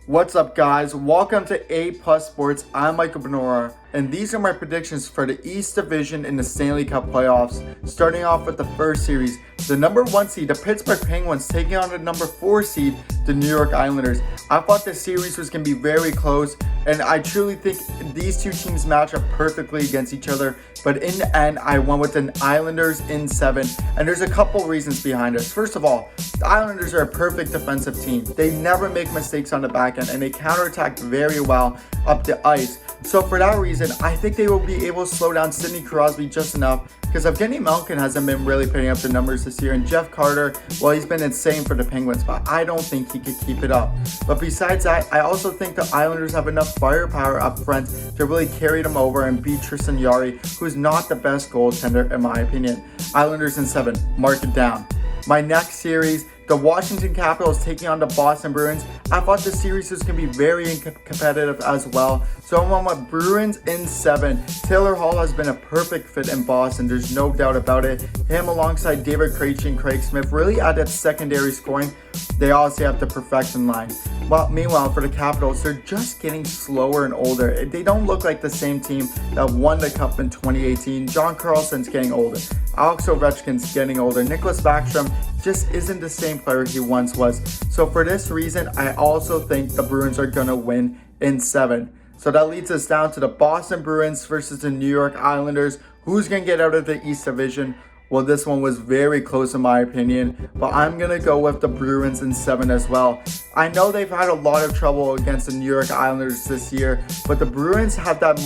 What's up, guys? Welcome to A Plus Sports. I'm Michael Benora, and these are my predictions for the East Division in the Stanley Cup playoffs. Starting off with the first series, the number 1 seed, the Pittsburgh Penguins, taking on the number 4 seed, the New York Islanders. I thought this series was going to be very close, and I truly think these two teams match up perfectly against each other. But in the end, I went with the Islanders in 7, and there's a couple reasons behind this. First of all, the Islanders are a perfect defensive team. They never make mistakes on the back end, and they counterattack very well up the ice. So for that reason, I think they will be able to slow down Sidney Crosby just enough, because Evgeny Malkin hasn't been really putting up the numbers this year, and Jeff Carter, well, he's been insane for the Penguins, but I don't think he could keep it up. But besides that, I also think the Islanders have enough firepower up front to really carry them over and beat Tristan Jarry, who's not the best goaltender in my opinion. Islanders in 7, mark it down. My next series, the Washington Capitals taking on the Boston Bruins. I thought the series was going to be very competitive as well. So I'm on my Bruins in 7. Taylor Hall has been a perfect fit in Boston. There's no doubt about it. Him alongside David Krejci and Craig Smith really add that secondary scoring. They also have the perfection line. Well, meanwhile, for the Capitals, they're just getting slower and older. They don't look like the same team that won the Cup in 2018. John Carlson's getting older. Alex Ovechkin's getting older. Nicholas Backstrom just isn't the same player he once was. So for this reason, I also think the Bruins are going to win in 7. So that leads us down to the Boston Bruins versus the New York Islanders. Who's going to get out of the East Division? Well, this one was very close in my opinion, but I'm going to go with the Bruins in 7 as well. I know they've had a lot of trouble against the New York Islanders this year, but the Bruins have that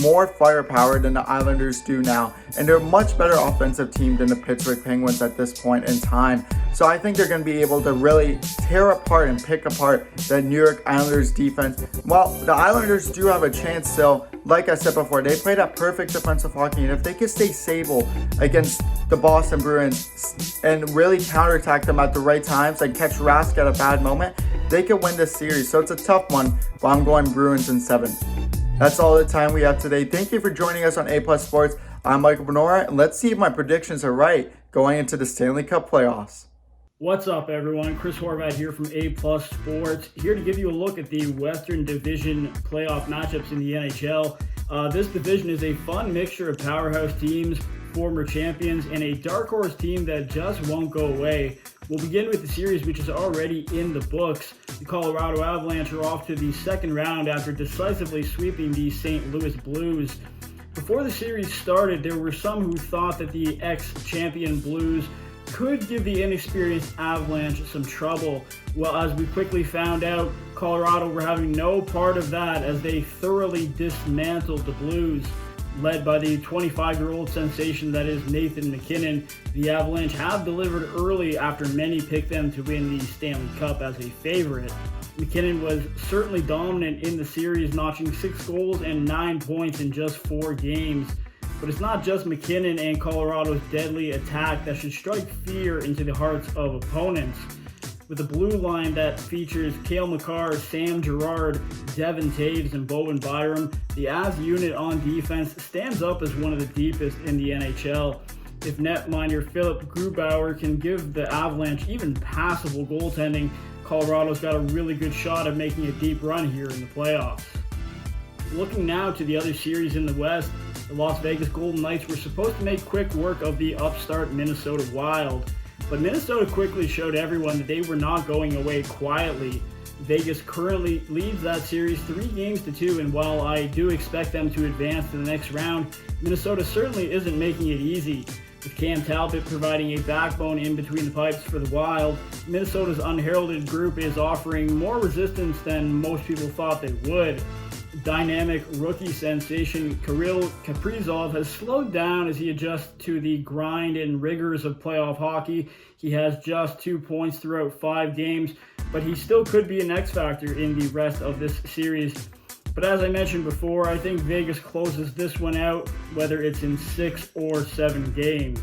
more firepower than the Islanders do now, and they're a much better offensive team than the Pittsburgh Penguins at this point in time. So I think they're going to be able to really tear apart and pick apart the New York Islanders defense. Well, the Islanders do have a chance still. Like I said before, they play that perfect defensive hockey, and if they could stay stable against the Boston Bruins and really counterattack them at the right times and catch Rask at a bad moment, they could win this series. So it's a tough one, but I'm going Bruins in 7. That's all the time we have today. Thank you for joining us on A Plus Sports. I'm Michael Benora, and let's see if my predictions are right going into the Stanley Cup playoffs. What's up, everyone? Chris Horvat here from A Plus Sports, here to give you a look at the Western Division playoff matchups in the NHL. This division is a fun mixture of powerhouse teams, former champions, and a dark horse team that just won't go away. We'll begin with the series, which is already in the books. The Colorado Avalanche are off to the second round after decisively sweeping the St. Louis Blues. Before the series started, there were some who thought that the ex-champion Blues could give the inexperienced Avalanche some trouble. Well, as we quickly found out, Colorado were having no part of that as they thoroughly dismantled the Blues. Led by the 25-year-old sensation that is Nathan MacKinnon, the Avalanche have delivered early after many picked them to win the Stanley Cup as a favorite. MacKinnon was certainly dominant in the series, notching 6 goals and 9 points in just 4 games. But it's not just MacKinnon and Colorado's deadly attack that should strike fear into the hearts of opponents. With a blue line that features Cale Makar, Sam Girard, Devin Taves, and Bowen Byram, the Avs unit on defense stands up as one of the deepest in the NHL. If netminder Philip Grubauer can give the Avalanche even passable goaltending, Colorado's got a really good shot at making a deep run here in the playoffs. Looking now to the other series in the West, the Las Vegas Golden Knights were supposed to make quick work of the upstart Minnesota Wild, but Minnesota quickly showed everyone that they were not going away quietly. Vegas currently leads that series 3-2, and while I do expect them to advance to the next round, Minnesota certainly isn't making it easy. With Cam Talbot providing a backbone in between the pipes for the Wild, Minnesota's unheralded group is offering more resistance than most people thought they would. Dynamic rookie sensation Kirill Kaprizov has slowed down as he adjusts to the grind and rigors of playoff hockey. He has just 2 points throughout 5 games, but he still could be an X-factor in the rest of this series. But as I mentioned before, I think Vegas closes this one out, whether it's in 6 or 7 games.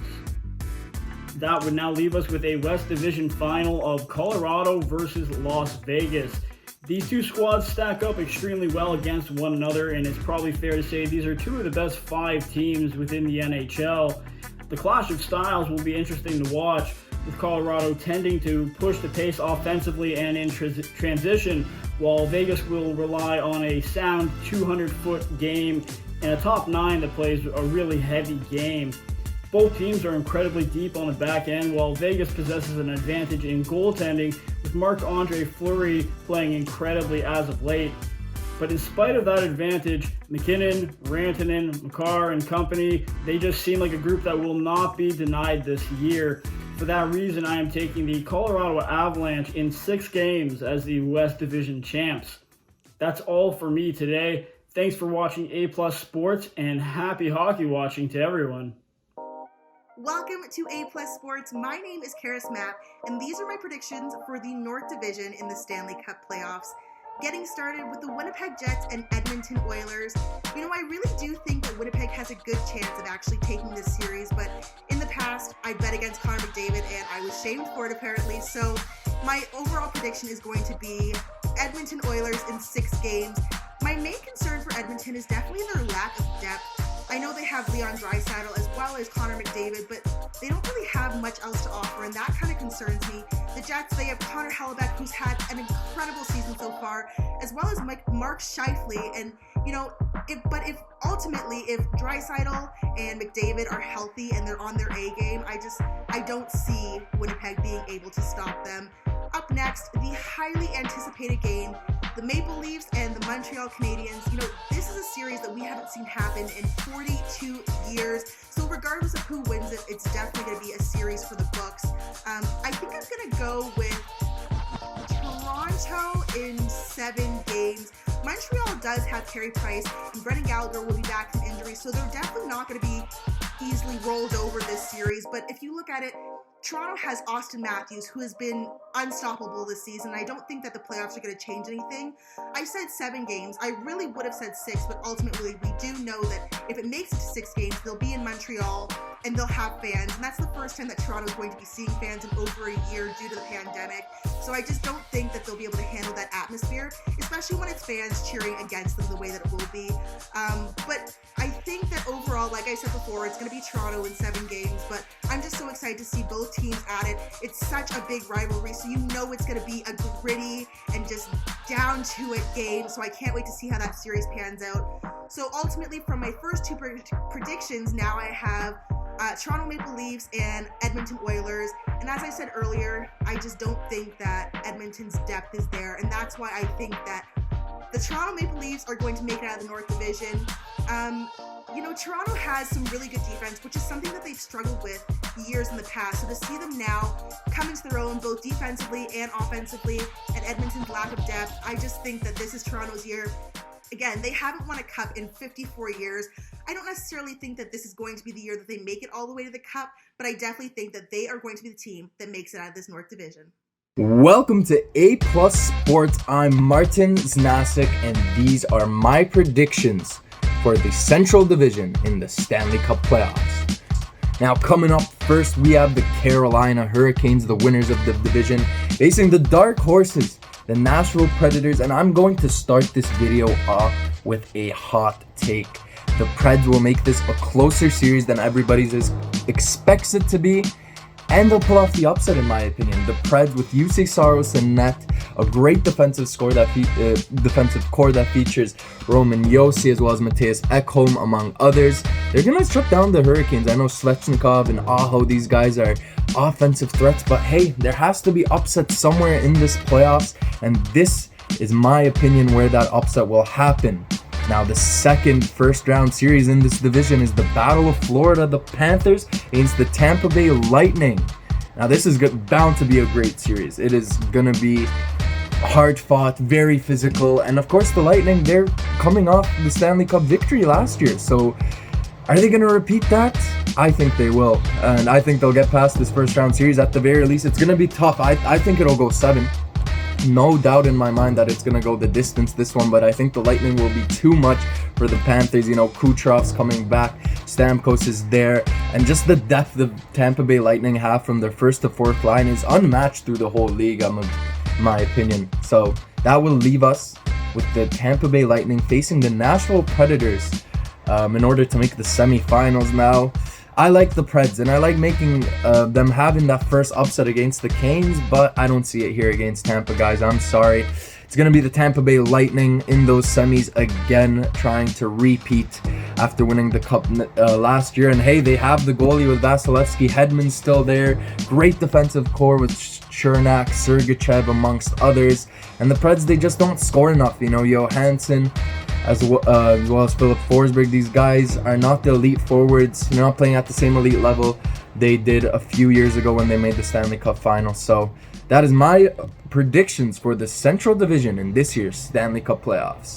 That would now leave us with a West Division final of Colorado versus Las Vegas. These two squads stack up extremely well against one another, and it's probably fair to say these are 2 of the best 5 teams within the NHL. The clash of styles will be interesting to watch. with Colorado tending to push the pace offensively and in transition, while Vegas will rely on a sound 200-foot game and a top 9 that plays a really heavy game. Both teams are incredibly deep on the back end, while Vegas possesses an advantage in goaltending, with Marc-Andre Fleury playing incredibly as of late. But in spite of that advantage, McKinnon, Rantanen, Makar, and company, they just seem like a group that will not be denied this year. For that reason, I am taking the Colorado Avalanche in 6 games as the West Division champs. That's all for me today. Thanks for watching A+ Sports, and happy hockey watching to everyone. Welcome to A+ Sports. My name is Karis Mapp, and these are my predictions for the North Division in the Stanley Cup playoffs. Getting started with the Winnipeg Jets and Edmonton Oilers. You know, I really do think that Winnipeg has a good chance of actually taking this series, but in the past, I bet against Connor McDavid, and I was shamed for it apparently, so my overall prediction is going to be Edmonton Oilers in 6 games. My main concern for Edmonton is definitely their lack of depth. I know they have Leon Draisaitl as well as Connor McDavid, but they don't really have much else to offer, and that kind of concerns me. The Jets, they have Connor Hellebuyck, who's had an incredible season so far, as well as Mark Scheifele, and you know, if Draisaitl and McDavid are healthy and they're on their A game, I don't see Winnipeg being able to stop them. Up next, the highly anticipated game, the Maple Leafs and the Montreal Canadiens. You know, this is a series that we haven't seen happen in 42 years. So regardless of who wins it, it's definitely going to be a series for the books. I think I'm going to go with Toronto in 7 games. Montreal does have Carey Price, and Brendan Gallagher will be back from injury, so they're definitely not going to be easily rolled over this series. But if you look at it, Toronto has Austin Matthews, who has been unstoppable this season. I don't think that the playoffs are going to change anything. I said 7 games. I really would have said 6, but ultimately we do know that if it makes it to 6 games, they'll be in Montreal and they'll have fans. And that's the first time that Toronto is going to be seeing fans in over a year due to the pandemic. So I just don't think that they'll be able to handle that atmosphere, especially when it's fans cheering against them the way that it will be. But I think that overall, like I said before, it's going to be Toronto in 7 games, but I'm just so excited to see both teams at it. It's such a big rivalry, so you know it's going to be a gritty and just down to it game, so I can't wait to see how that series pans out. So ultimately, from my first 2 predictions, now I have Toronto Maple Leafs and Edmonton Oilers, and as I said earlier, I just don't think that Edmonton's depth is there, and that's why I think that the Toronto Maple Leafs are going to make it out of the North Division. You know, Toronto has some really good defense, which is something that they've struggled with years in the past. So to see them now come into their own, both defensively and offensively, and Edmonton's lack of depth, I just think that this is Toronto's year. Again, they haven't won a cup in 54 years. I don't necessarily think that this is going to be the year that they make it all the way to the cup, but I definitely think that they are going to be the team that makes it out of this North Division. Welcome to A+ Sports. I'm Martin Znasik, and these are my predictions for the Central Division in the Stanley Cup playoffs. Now, coming up first, we have the Carolina Hurricanes, the winners of the division, facing the Dark Horses, the Nashville Predators, and I'm going to start this video off with a hot take. The Preds will make this a closer series than everybody expects it to be, and they'll pull off the upset, in my opinion. The Preds, with Jussi Saros in net, a great defensive core that features Roman Josi as well as Matthias Ekholm, among others. They're going to shut down the Hurricanes. I know Svechnikov and Aho, these guys are offensive threats, but hey, there has to be upset somewhere in this playoffs, and this is my opinion where that upset will happen. Now, the second first-round series in this division is the Battle of Florida, the Panthers against the Tampa Bay Lightning. Now, this is bound to be a great series. It is going to be hard-fought, very physical, and of course, the Lightning, they're coming off the Stanley Cup victory last year, so are they going to repeat that? I think they will, and I think they'll get past this first-round series. At the very least, it's going to be tough. I think it'll go 7. No doubt in my mind that it's going to go the distance, this one, but I think the Lightning will be too much for the Panthers. You know, Kucherov's coming back, Stamkos is there, and just the depth the Tampa Bay Lightning have from their first to fourth line is unmatched through the whole league, in my opinion. So that will leave us with the Tampa Bay Lightning facing the Nashville Predators in order to make the semifinals. Now, I like the Preds, and I like making them having that first upset against the Canes, but I don't see it here against Tampa, guys. I'm sorry. It's going to be the Tampa Bay Lightning in those semis again, trying to repeat after winning the Cup last year. And hey, they have the goalie with Vasilevsky. Hedman's still there. Great defensive core with Chernak, Sergachev, amongst others. And the Preds, they just don't score enough. You know, Johansson, as well as Philip Forsberg, these guys are not the elite forwards. They're not playing at the same elite level they did a few years ago when they made the Stanley Cup final. So that is my predictions for the Central Division in this year's Stanley Cup playoffs.